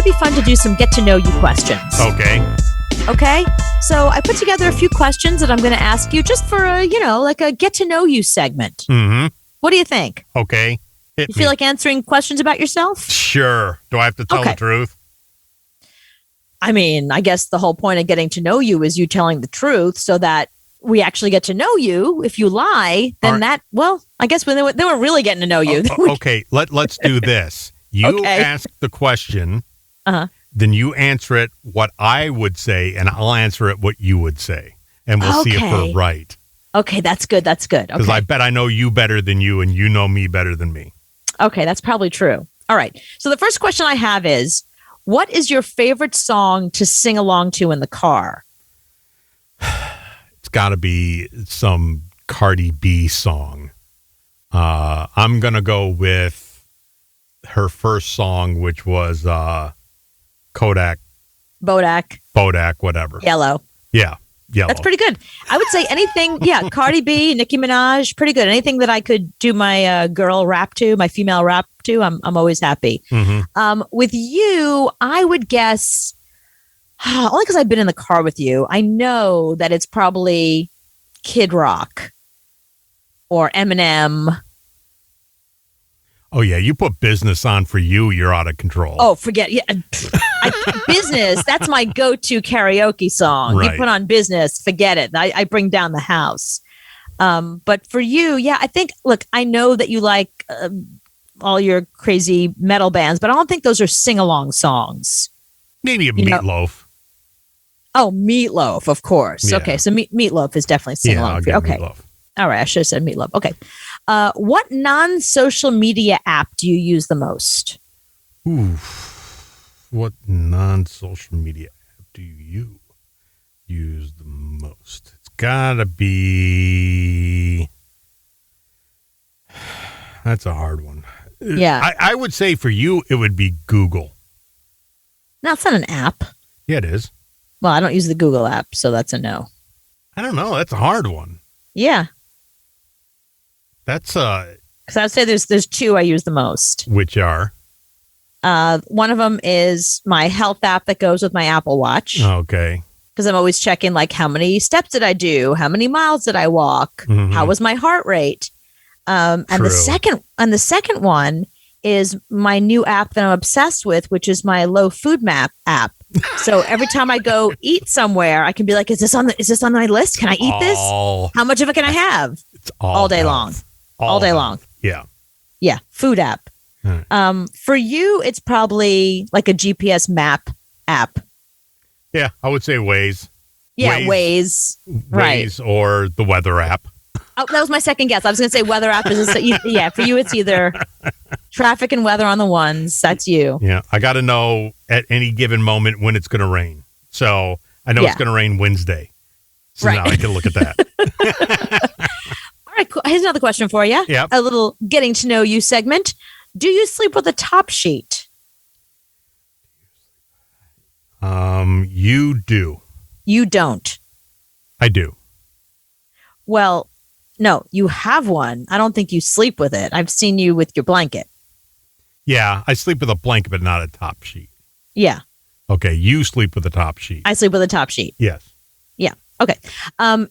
be fun to do some get to know you questions. Okay? So I put together a few questions that I'm going to ask you just for a, like a get to know you segment. Mm-hmm. What do you think? Okay. You feel like answering questions about yourself? Sure. Do I have to tell the truth? I mean, I guess the whole point of getting to know you is you telling the truth so that we actually get to know you. If you lie, then I guess when they were really getting to know you. Okay, let's do this. You ask the question, then you answer it what I would say, and I'll answer it what you would say. And we'll see if we're right. Okay, that's good. Because I bet I know you better than you, and you know me better than me. Okay, that's probably true. All right. So the first question I have is, what is your favorite song to sing along to in the car? It's got to be some Cardi B song. I'm going to go with her first song, which was Bodak, whatever. Yellow. Yeah, Yellow. That's pretty good. I would say anything, Cardi B, Nicki Minaj, pretty good. Anything that I could do my girl rap to, my female rap to, I'm always happy. Mm-hmm. With you, I would guess, only because I've been in the car with you, I know that it's probably Kid Rock or Eminem. Oh, yeah. You put Business on for you, you're out of control. Oh, forget. Yeah. Business, that's my go-to karaoke song. Right. You put on Business, forget it. I bring down the house. But for you, I think, look, I know that you like all your crazy metal bands, but I don't think those are sing-along songs. Maybe a Meatloaf. Oh, Meatloaf, of course. Yeah. Okay, so Meatloaf is definitely sing-along. Yeah, okay. Meatloaf. All right, I should have said Meatloaf. Okay. What non-social media app do you use the most? Ooh. What non-social media app do you use the most? It's gotta be... That's a hard one. Yeah. I would say for you, it would be Google. No, it's not an app. Yeah, it is. Well, I don't use the Google app, so that's a no. I don't know. That's a hard one. Yeah. That's because I would say there's two I use the most. Which are? One of them is my health app that goes with my Apple Watch. Okay. Because I'm always checking like how many steps did I do, how many miles did I walk, how was my heart rate, and the second one is my new app that I'm obsessed with, which is my low food map app. So every time I go eat somewhere, I can be like, is this on my list? Can I eat this? How much of it can I have? It's all day long. All day long. Yeah. Yeah. Food app. Right. For you, it's probably like a GPS map app. Yeah, I would say Waze. Yeah, Waze. Right. Waze or the weather app. Oh, that was my second guess. I was going to say weather app is for you it's either traffic and weather on the ones. That's you. Yeah, I got to know at any given moment when it's going to rain. So I know it's going to rain Wednesday. So now I can look at that. All right, cool. Here's another question for you. Yep. A little getting to know you segment. Do you sleep with a top sheet? You do. You don't. I do. Well, no, you have one. I don't think you sleep with it. I've seen you with your blanket. Yeah, I sleep with a blanket, but not a top sheet. Yeah. Okay, you sleep with a top sheet. I sleep with a top sheet. Yes. Yeah. Okay.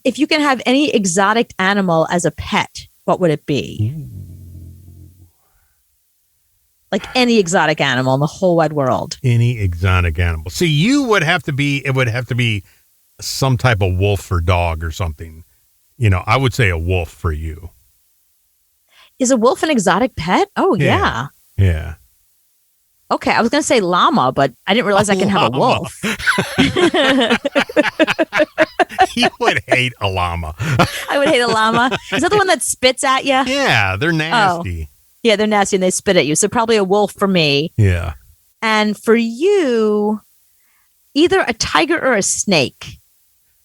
If you can have any exotic animal as a pet, what would it be? Ooh. Like any exotic animal in the whole wide world. Any exotic animal. See, it would have to be some type of wolf or dog or something. I would say a wolf for you. Is a wolf an exotic pet? Oh, yeah. Yeah. Okay, I was going to say llama, but I didn't realize I can have a wolf. You would hate a llama. I would hate a llama. Is that the one that spits at you? Yeah, they're nasty. Oh. Yeah, they're nasty and they spit at you. So probably a wolf for me. Yeah. And for you, either a tiger or a snake.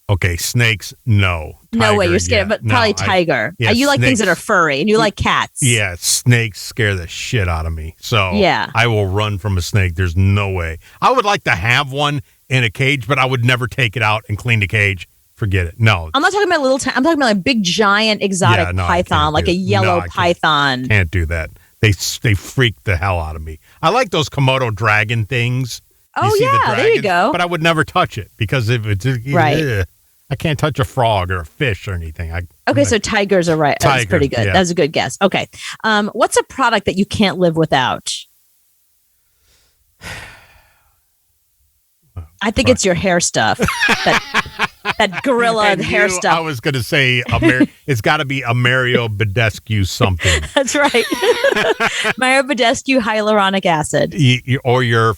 Okay, snakes, no. No way, you're scared, but probably tiger. You like things that are furry, and you like cats. Yeah, snakes scare the shit out of me. So yeah. I will run from a snake. There's no way. I would like to have one in a cage, but I would never take it out and clean the cage. Forget it. No. I'm not talking about I'm talking about a big, giant, exotic python, like a yellow python. Can't do that. They freak the hell out of me. I like those Komodo dragon things. Oh, yeah, there you go. But I would never touch it because if it's Right. I can't touch a frog or a fish or anything. Okay, so tigers are right. That's pretty good. Yeah. That's a good guess. Okay. What's a product that you can't live without? I think it's your hair stuff. That gorilla hair stuff. I was going to say it's got to be a Mario Badescu something. That's right. Mario Badescu hyaluronic acid. Or your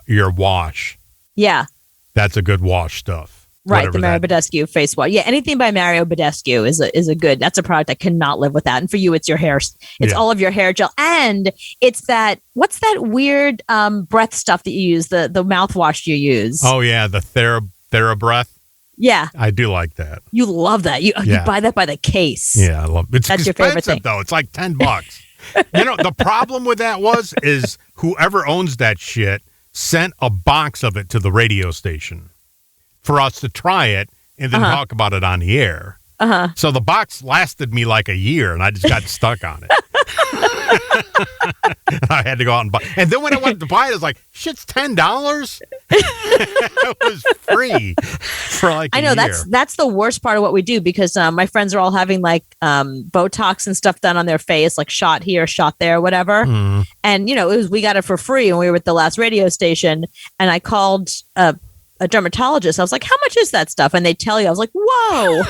your wash. Yeah. That's a good wash stuff. Right, the Mario Badescu face wash. Yeah, anything by Mario Badescu is a good. That's a product I cannot live without. And for you, it's your hair. It's all of your hair gel, and it's that. What's that weird breath stuff that you use? The mouthwash you use. Oh yeah, the TheraBreath. Yeah, I do like that. You love that. You buy that by the case. Yeah, I love it. That's your favorite thing, though. It's like $10. The problem with that is whoever owns that shit sent a box of it to the radio station for us to try it and then talk about it on the air. So the box lasted me like a year, and I just got stuck on it. I had to go out and buy. And then when I went to buy it, I was like, shit's $10? It was free for like a year. That's the worst part of what we do, because my friends are all having like Botox and stuff done on their face, like shot here, shot there, whatever. Mm. And, we got it for free when we were at the last radio station, and I called a dermatologist. I was like, how much is that stuff? And they tell you. I was like, whoa,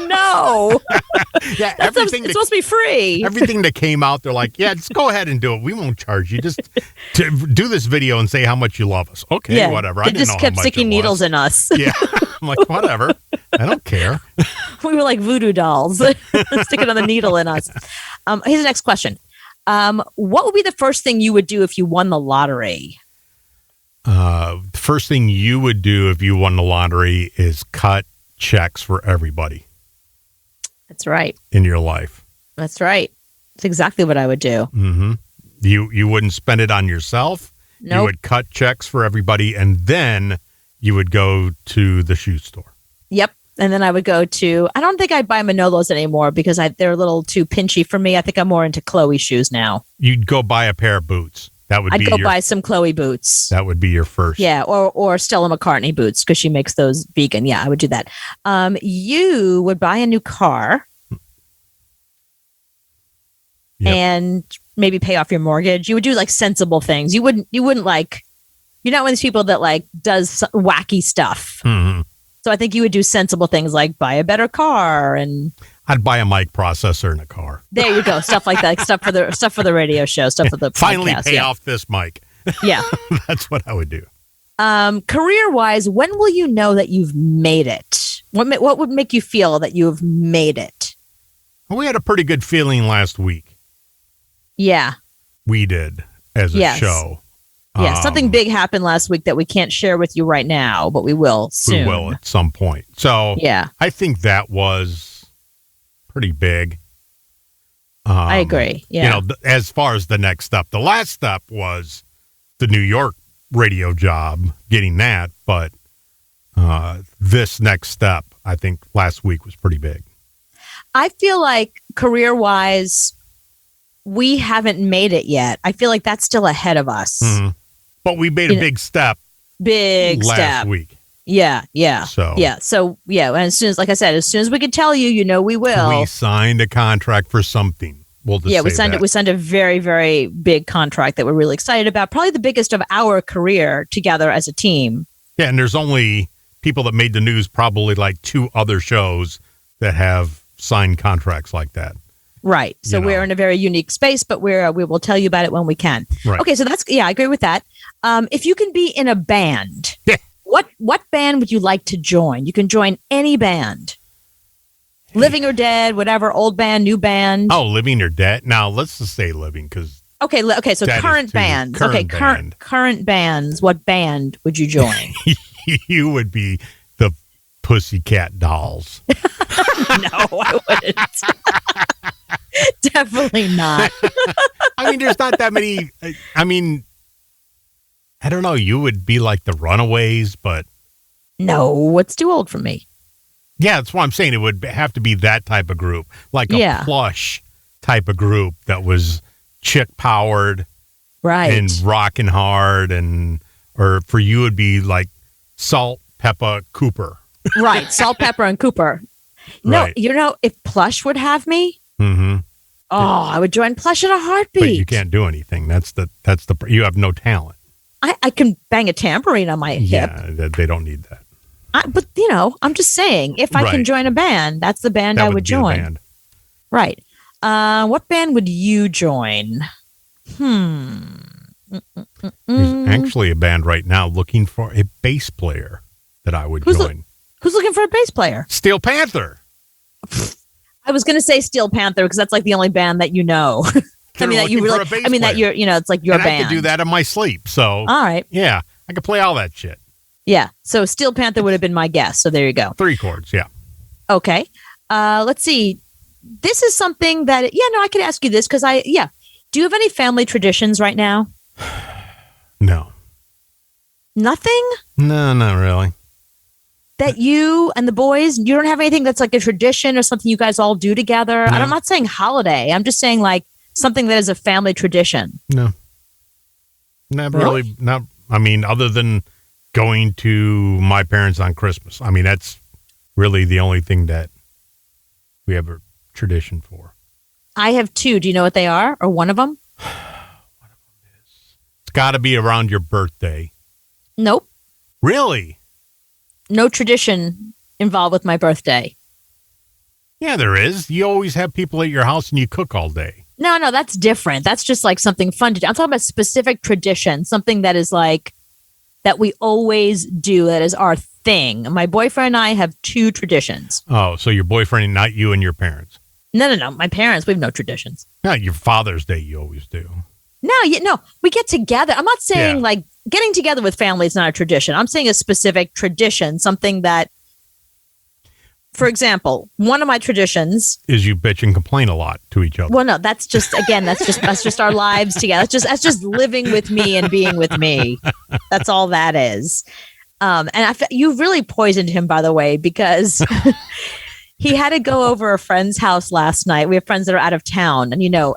no. Yeah, it's supposed to be free. Everything that came out, they're like, yeah, just go ahead and do it. We won't charge you. Just to do this video and say how much you love us. Okay, whatever. They just kept sticking needles in us. Yeah. I'm like, whatever. I don't care. We were like voodoo dolls. Sticking on the needle in us. Here's the next question. What would be the first thing you would do if you won the lottery? The first thing you would do if you won the lottery is cut checks for everybody. That's right. In your life. That's right. That's exactly what I would do. Mm-hmm. You wouldn't spend it on yourself. Nope. You would cut checks for everybody, and then you would go to the shoe store. Yep. And then I would go to, I don't think I'd buy Manolos anymore because they're a little too pinchy for me. I think I'm more into Chloe shoes now. You'd go buy a pair of boots. I'd go buy some Chloe boots. That would be your first. Yeah, or Stella McCartney boots because she makes those vegan. Yeah, I would do that. You would buy a new car and maybe pay off your mortgage. You would do like sensible things. You wouldn't like, you're not one of these people that like does wacky stuff. Mm-hmm. So I think you would do sensible things like buy a better car and. I'd buy a mic processor in a car. There you go. Stuff like that. Like stuff for the radio show. Stuff for the finally podcast. Pay off this mic. Yeah. That's what I would do. Career-wise, when will you know that you've made it? What would make you feel that you've made it? Well, we had a pretty good feeling last week. Yeah. We did as a show. Yeah, something big happened last week that we can't share with you right now, but we will soon. We will at some point. So yeah. I think that was pretty big. I agree. Yeah. As far as the next step, the last step was the New York radio job, getting that. But this next step, I think last week was pretty big. I feel like career-wise, we haven't made it yet. I feel like that's still ahead of us. Mm-hmm. But we made a big step. Last week. Yeah. So and as soon as, like I said, as soon as we can tell you, we will. We signed a contract for something. We'll just we signed it. We signed a very, very big contract that we're really excited about. Probably the biggest of our career together as a team. Yeah, and there's only people that made the news, probably like 2 other shows that have signed contracts like that. Right. So we're in a very unique space, but we will tell you about it when we can. Right. Okay. So I agree with that. If you can be in a band, what band would you like to join? You can join any band, living or dead, whatever, old band, new band. Oh, living or dead. Now let's just say living because. Okay. So current bands. Current bands. What band would you join? You would be the Pussycat Dolls. No, I wouldn't. Definitely not. I mean, there's not that many. I mean, I don't know. You would be like the Runaways, but. No, it's too old for me. Yeah, that's what I'm saying. It would have to be that type of group, like a Plush type of group that was chick powered. Right. And rocking hard and or for you would be like Salt, Peppa, Cooper. Right. Salt, Pepper, and Cooper. No, Right. If Plush would have me, Mm-hmm. I would join Plush in a heartbeat. But you can't do anything. You have no talent. I can bang a tambourine on my hip. Yeah, they don't need that. But I'm just saying, if I can Right. join a band, that's the band That I would would be the join. band. Right. What band would you join? There's actually a band right now looking for a bass player that I would join. Who's looking for a bass player? Steel Panther. I was going to say Steel Panther because that's like the only band that you know. They're that you looking for really. a bass I mean that player. it's like your And band. I could do that in my sleep. So All right. yeah, I could play all that shit. Yeah. So Steel Panther would have been my guess. So there you go. 3 chords. Yeah. Okay. Let's see. This is something that I could ask you this because do you have any family traditions right now? No. Nothing? No, not really. That you and the boys, you don't have anything that's like a tradition or something you guys all do together? No. And I'm not saying holiday. I'm just saying like something that is a family tradition. No. Not really. Not. I mean, other than going to my parents on Christmas. I mean, that's really the only thing that we have a tradition for. I have 2. Do you know what they are? Or one of them? It's got to be around your birthday. Nope. Really? No tradition involved with my birthday. Yeah, there is. You always have people at your house and you cook all day. No, that's different. That's just like something fun to do. I'm talking about specific tradition, something that is like that we always do, that is our thing. My boyfriend and I have 2 traditions. Oh, so your boyfriend, not you and your parents. No. My parents, we have no traditions. Not your Father's Day, you always do. No, we get together. I'm not saying like getting together with family is not a tradition. I'm saying a specific tradition, something that, for example, one of my traditions is you bitch and complain a lot to each other. Well, no, that's just our lives together. That's just living with me and being with me. That's all that is. And you really poisoned him, by the way, because he had to go over a friend's house last night. We have friends that are out of town, and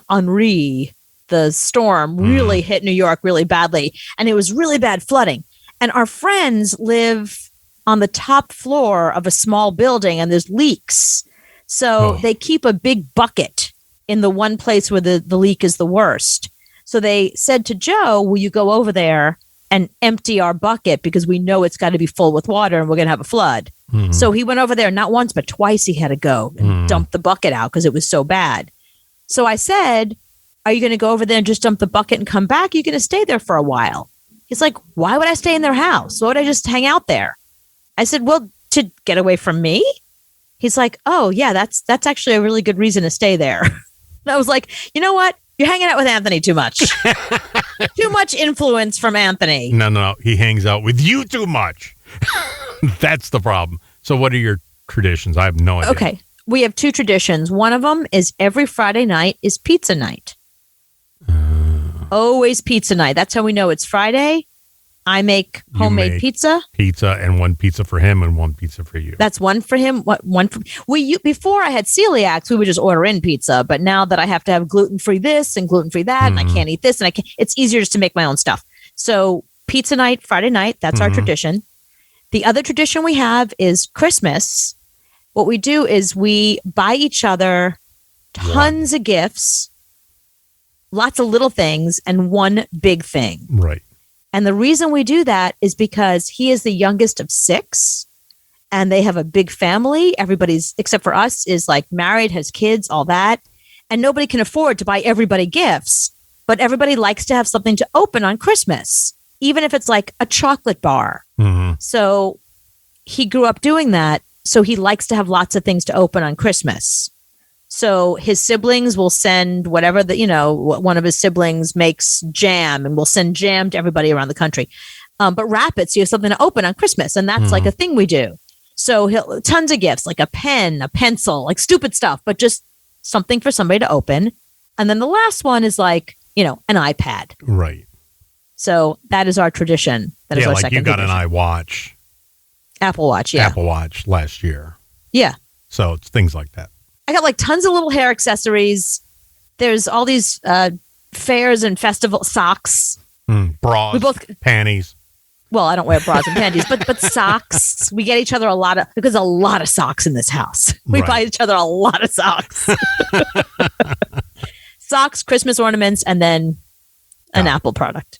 Henri, the storm really hit New York really badly, and it was really bad flooding. And our friends live on the top floor of a small building, and there's leaks. So they keep a big bucket in the one place where the leak is the worst. So they said to Joe, will you go over there and empty our bucket because we know it's got to be full with water and we're going to have a flood. Mm-hmm. So he went over there, not once, but twice he had to go and dump the bucket out because it was so bad. So I said, are you going to go over there and just dump the bucket and come back? You're going to stay there for a while. He's like, why would I stay in their house? Why would I just hang out there? I said, well, to get away from me. He's like, oh, yeah, that's actually a really good reason to stay there. And I was like, you know what? You're hanging out with Anthony too much. Too much influence from Anthony. No. He hangs out with you too much. That's the problem. So what are your traditions? I have no idea. Okay. We have 2 traditions. One of them is every Friday night is pizza night. Always pizza night. That's how we know it's Friday. I make homemade pizza. Pizza and 1 pizza for him and 1 pizza for you. That's 1 for him. One for before I had celiacs, we would just order in pizza. But now that I have to have gluten-free this and gluten-free that, and I can't eat this, and it's easier just to make my own stuff. So pizza night, Friday night, that's our tradition. The other tradition we have is Christmas. What we do is we buy each other tons of gifts, lots of little things, and 1 big thing. Right. And the reason we do that is because he is the youngest of 6 and they have a big family. Everybody's, except for us, is like married, has kids, all that. And nobody can afford to buy everybody gifts, but everybody likes to have something to open on Christmas, even if it's like a chocolate bar. Mm-hmm. So he grew up doing that. So he likes to have lots of things to open on Christmas. So his siblings will send whatever one of his siblings makes jam, and we'll send jam to everybody around the country. But wrap it so you have something to open on Christmas. And that's like a thing we do. So tons of gifts, like a pen, a pencil, like stupid stuff, but just something for somebody to open. And then the last one is like, an iPad. Right. So that is our tradition. That is our second you got tradition. an iWatch. Apple Watch, yeah. Apple Watch last year. Yeah. So it's things like that. I got like tons of little hair accessories. There's all these fairs and festival socks. Bras, we both panties. Well, I don't wear bras and panties, but socks. We get each other a lot of socks in this house. We buy each other a lot of socks. Socks, Christmas ornaments, and then an Apple product.